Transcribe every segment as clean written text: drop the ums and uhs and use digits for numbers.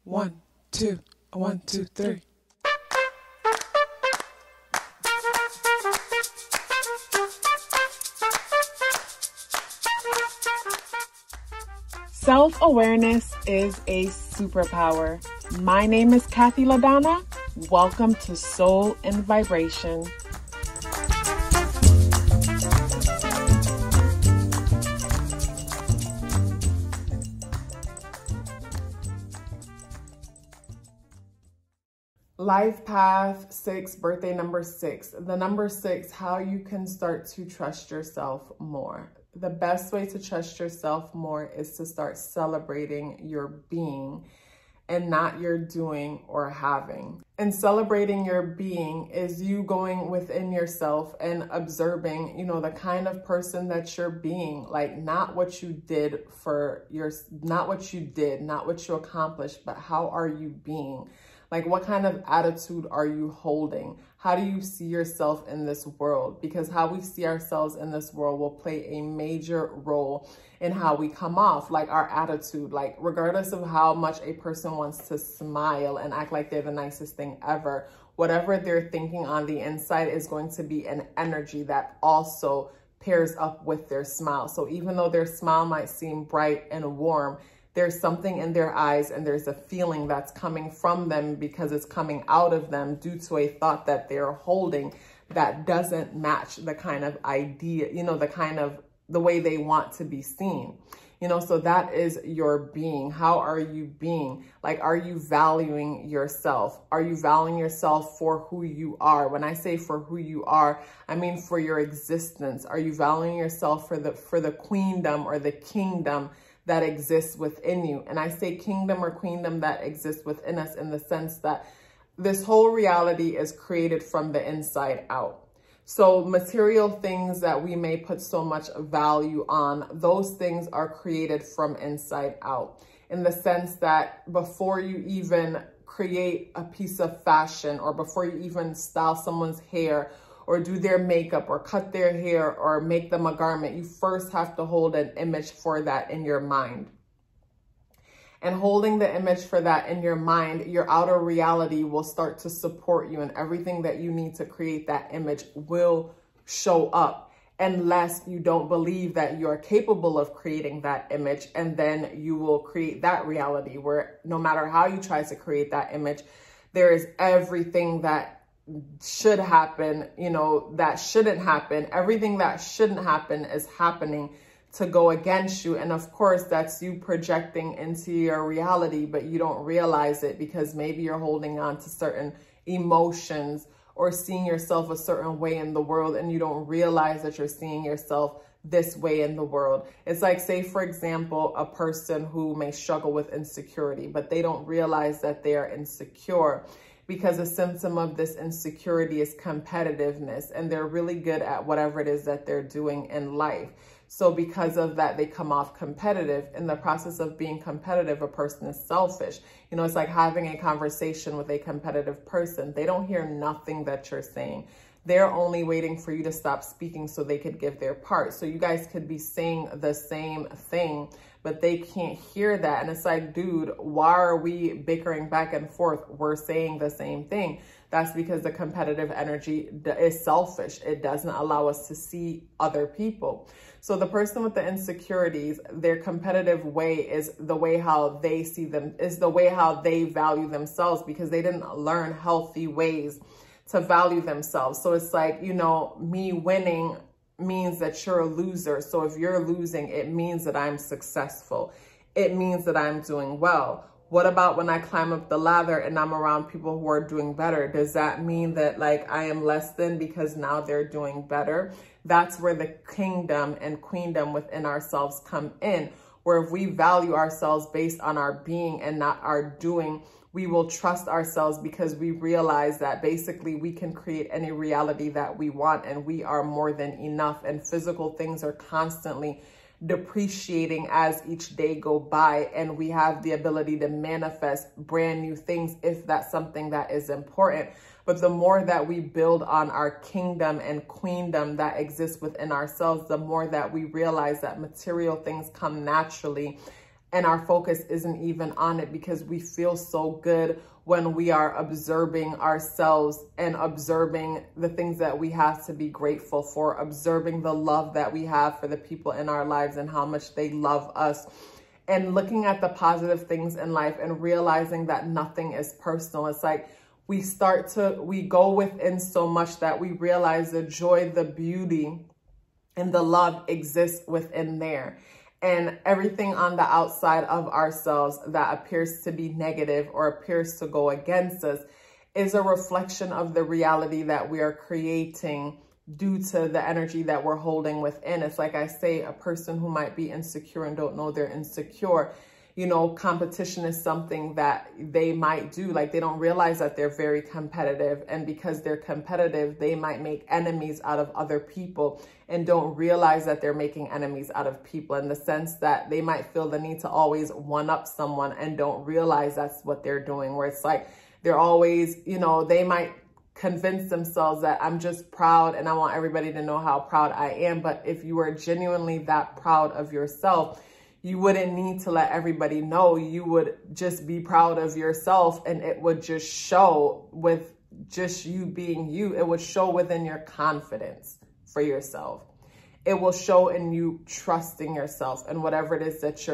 1, 2, 1, 2, 3. Self-awareness is a superpower. My name is KathyLaDonna. Welcome to Soul and Vibration. Life Path 6, birthday number 6. The number 6, how you can start to trust yourself more. The best way to trust yourself more is to start celebrating your being and not your doing or having. And celebrating your being is you going within yourself and observing, the kind of person that you're being, like not what you did not what you accomplished, but how are you being? Like, what kind of attitude are you holding? How do you see yourself in this world? Because how we see ourselves in this world will play a major role in how we come off, like our attitude. Like, regardless of how much a person wants to smile and act like they're the nicest thing ever, whatever they're thinking on the inside is going to be an energy that also pairs up with their smile. So even though their smile might seem bright and warm, there's something in their eyes and there's a feeling that's coming from them because it's coming out of them due to a thought that they're holding that doesn't match the kind of idea, the way they want to be seen. So that is your being. How are you being? Like, are you valuing yourself? Are you valuing yourself for who you are? When I say for who you are, I mean for your existence. Are you valuing yourself for the queendom or the kingdom that exists within you? And I say kingdom or queendom that exists within us in the sense that this whole reality is created from the inside out. So material things that we may put so much value on, those things are created from inside out, in the sense that before you even create a piece of fashion, or before you even style someone's hair or do their makeup or cut their hair or make them a garment, you first have to hold an image for that in your mind. And holding the image for that in your mind, your outer reality will start to support you, and everything that you need to create that image will show up, unless you don't believe that you're capable of creating that image. And then you will create that reality where no matter how you try to create that image, there is everything that should happen, that shouldn't happen. Everything that shouldn't happen is happening to go against you. And of course, that's you projecting into your reality, but you don't realize it because maybe you're holding on to certain emotions or seeing yourself a certain way in the world, and you don't realize that you're seeing yourself this way in the world. It's like, say, for example, a person who may struggle with insecurity, but they don't realize that they are insecure, because a symptom of this insecurity is competitiveness, and they're really good at whatever it is that they're doing in life. So because of that, they come off competitive. In the process of being competitive, a person is selfish. It's like having a conversation with a competitive person. They don't hear nothing that you're saying. They're only waiting for you to stop speaking so they could give their part. So you guys could be saying the same thing, but they can't hear that. And it's like, dude, why are we bickering back and forth? We're saying the same thing. That's because the competitive energy is selfish. It doesn't allow us to see other people. So the person with the insecurities, their competitive way is the way how they see them, is the way how they value themselves, because they didn't learn healthy ways to value themselves. So it's like, me winning means that you're a loser. So if you're losing, it means that I'm successful. It means that I'm doing well. What about when I climb up the ladder and I'm around people who are doing better? Does that mean that I am less than because now they're doing better? That's where the kingdom and queendom within ourselves come in, where if we value ourselves based on our being and not our doing, we will trust ourselves, because we realize that basically we can create any reality that we want, and we are more than enough. And physical things are constantly depreciating as each day go by, and we have the ability to manifest brand new things if that's something that is important. But the more that we build on our kingdom and queendom that exists within ourselves, the more that we realize that material things come naturally and our focus isn't even on it because we feel so good when we are observing ourselves and observing the things that we have to be grateful for, observing the love that we have for the people in our lives and how much they love us, and looking at the positive things in life and realizing that nothing is personal. It's like we go within so much that we realize the joy, the beauty, and the love exists within there. And everything on the outside of ourselves that appears to be negative or appears to go against us is a reflection of the reality that we are creating due to the energy that we're holding within. It's like I say, a person who might be insecure and don't know they're insecure, you know, competition is something that they might do. Like they don't realize that they're very competitive. And because they're competitive, they might make enemies out of other people and don't realize that they're making enemies out of people, in the sense that they might feel the need to always one up someone and don't realize that's what they're doing. Where it's like they're always, you know, they might convince themselves that I'm just proud and I want everybody to know how proud I am. But if you are genuinely that proud of yourself, you wouldn't need to let everybody know. You would just be proud of yourself, and it would just show with just you being you. It would show within your confidence for yourself. It will show in you trusting yourself and whatever it is that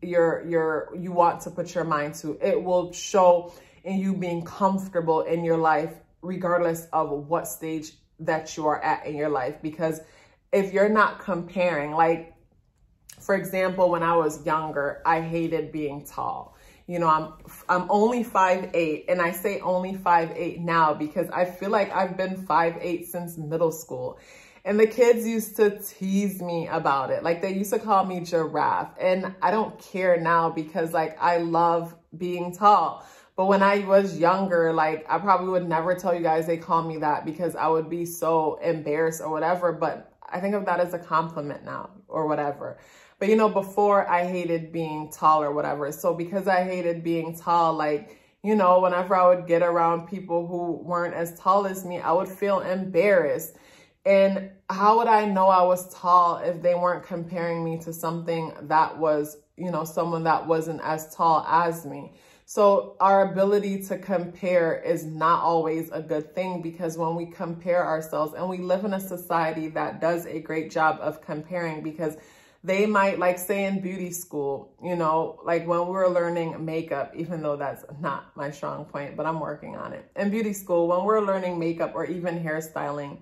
you want to put your mind to. It will show in you being comfortable in your life, regardless of what stage that you are at in your life. Because if you're not comparing, like, for example, when I was younger, I hated being tall. You know, I'm only 5'8", and I say only 5'8" now because I feel like I've been 5'8" since middle school. And the kids used to tease me about it. Like they used to call me giraffe. And I don't care now because like I love being tall. But when I was younger, like I probably would never tell you guys they call me that because I would be so embarrassed or whatever. But I think of that as a compliment now or whatever. But, you know, before I hated being tall or whatever. So because I hated being tall, like, you know, whenever I would get around people who weren't as tall as me, I would feel embarrassed. And how would I know I was tall if they weren't comparing me to something that was, you know, someone that wasn't as tall as me? So our ability to compare is not always a good thing, because when we compare ourselves, and we live in a society that does a great job of comparing, because they might, like say in beauty school, you know, like when we were learning makeup, even though that's not my strong point, but I'm working on it. In beauty school, when we're learning makeup or even hairstyling,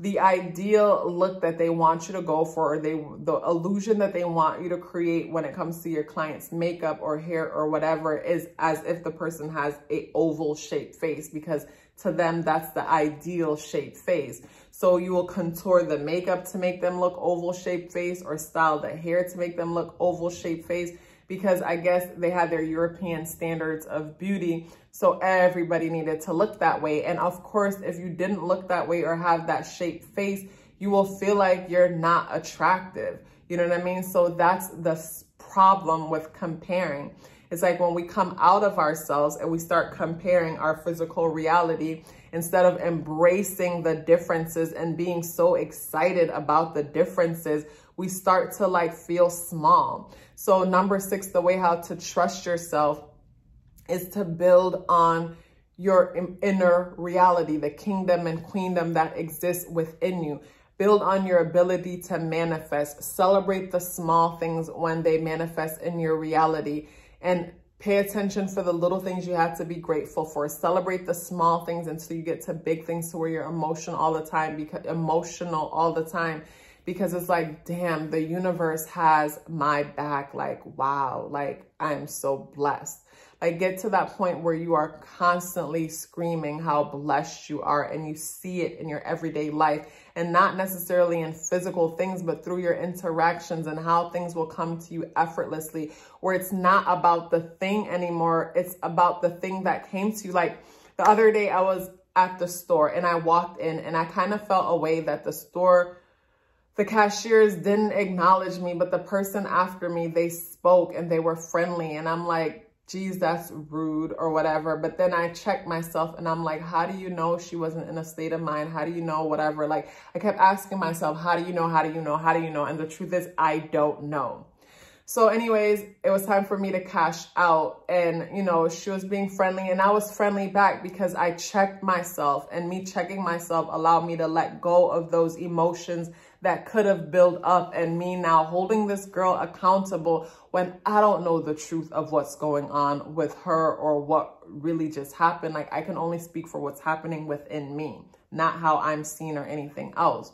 the ideal look that they want you to go for, or the illusion that they want you to create when it comes to your client's makeup or hair or whatever, is as if the person has a oval shaped face, because to them, that's the ideal shaped face. So you will contour the makeup to make them look oval shaped face, or style the hair to make them look oval shaped face, because I guess they had their European standards of beauty. So everybody needed to look that way. And of course, if you didn't look that way or have that shaped face, you will feel like you're not attractive. You know what I mean? So that's the problem with comparing. It's like when we come out of ourselves and we start comparing our physical reality, instead of embracing the differences and being so excited about the differences, we start to like feel small. So number 6, the way how to trust yourself is to build on your inner reality, the kingdom and queendom that exists within you. Build on your ability to manifest. Celebrate the small things when they manifest in your reality. And pay attention for the little things you have to be grateful for. Celebrate the small things until you get to big things, to where you're emotional all the time, because it's like, damn, the universe has my back. Like, wow, like I'm so blessed. Like, get to that point where you are constantly screaming how blessed you are, and you see it in your everyday life, and not necessarily in physical things, but through your interactions and how things will come to you effortlessly, where it's not about the thing anymore. It's about the thing that came to you. Like the other day I was at the store and I walked in and I kind of felt a way that the cashiers didn't acknowledge me, but the person after me, they spoke and they were friendly. And I'm like, geez, that's rude or whatever. But then I checked myself and I'm like, how do you know she wasn't in a state of mind? How do you know whatever? Like I kept asking myself, how do you know? How do you know? How do you know? And the truth is, I don't know. So anyways, it was time for me to cash out, and you know, she was being friendly and I was friendly back because I checked myself, and me checking myself allowed me to let go of those emotions that could have built up, and me now holding this girl accountable when I don't know the truth of what's going on with her or what really just happened. Like, I can only speak for what's happening within me, not how I'm seen or anything else.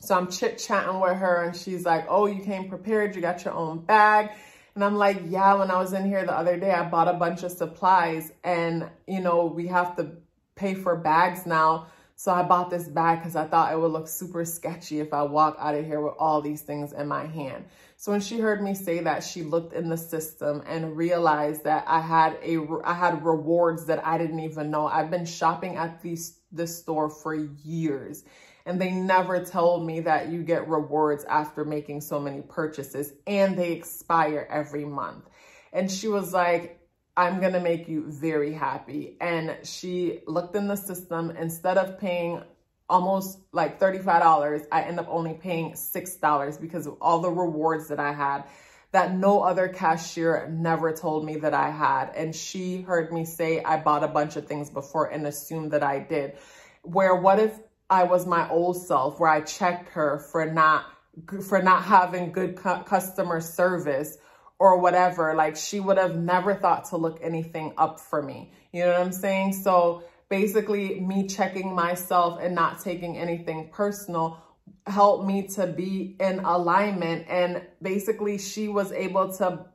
So I'm chit-chatting with her and she's like, oh, you came prepared, you got your own bag. And I'm like, yeah, when I was in here the other day, I bought a bunch of supplies and, you know, we have to pay for bags now. So I bought this bag because I thought it would look super sketchy if I walk out of here with all these things in my hand. So when she heard me say that, she looked in the system and realized that I had rewards that I didn't even know. I've been shopping at this store for years, and they never told me that you get rewards after making so many purchases, and they expire every month. And she was like, I'm going to make you very happy. And she looked in the system. Instead of paying almost like $35, I end up only paying $6 because of all the rewards that I had that no other cashier never told me that I had. And she heard me say I bought a bunch of things before and assumed that I did. Where what if I was my old self, where I checked her for not having good customer service or whatever? Like, she would have never thought to look anything up for me. You know what I'm saying? So basically, me checking myself and not taking anything personal helped me to be in alignment. And basically, she was able to,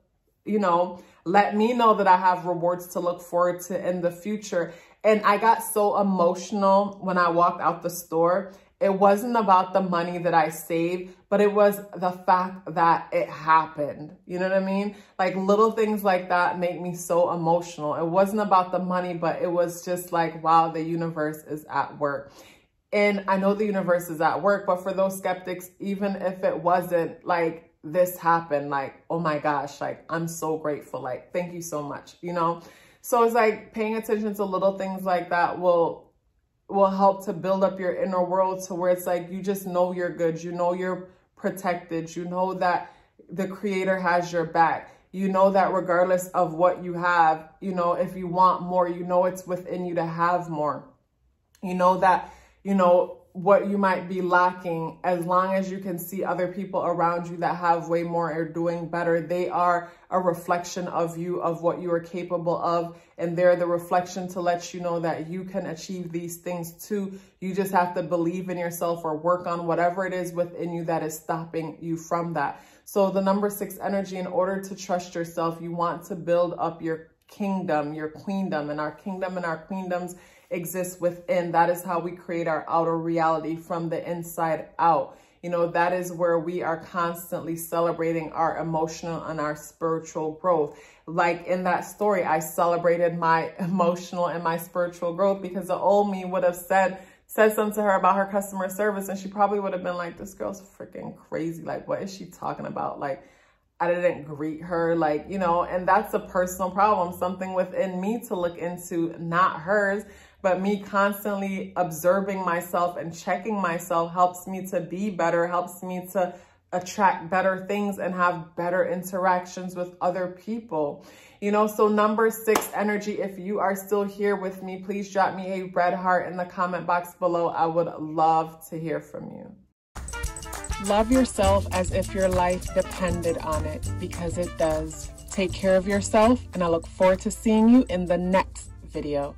you know, let me know that I have rewards to look forward to in the future. And I got so emotional when I walked out the store. It wasn't about the money that I saved, but it was the fact that it happened. You know what I mean? Like, little things like that make me so emotional. It wasn't about the money, but it was just like, wow, the universe is at work. And I know the universe is at work, but for those skeptics, even if it wasn't, like, this happened, like, oh my gosh, like, I'm so grateful. Like, thank you so much, you know? So it's like paying attention to little things like that will help to build up your inner world to where it's like, you just know you're good. You know you're protected. You know that the creator has your back. You know that regardless of what you have, you know, if you want more, you know it's within you to have more. You know that, you know, what you might be lacking, as long as you can see other people around you that have way more or doing better, they are a reflection of you, of what you are capable of. And they're the reflection to let you know that you can achieve these things too. You just have to believe in yourself or work on whatever it is within you that is stopping you from that. So the number 6 energy, in order to trust yourself, you want to build up your kingdom, your queendom, and our kingdom and our queendoms exists within. That is how we create our outer reality, from the inside out. You know, that is where we are constantly celebrating our emotional and our spiritual growth. Like in that story, I celebrated my emotional and my spiritual growth because the old me would have said something to her about her customer service, and she probably would have been like, this girl's freaking crazy. Like, what is she talking about? Like, I didn't greet her, like, you know, and that's a personal problem, something within me to look into, not hers. But me constantly observing myself and checking myself helps me to be better, helps me to attract better things and have better interactions with other people. You know, so number 6 energy, if you are still here with me, please drop me a red heart in the comment box below. I would love to hear from you. Love yourself as if your life depended on it, because it does. Take care of yourself, and I look forward to seeing you in the next video.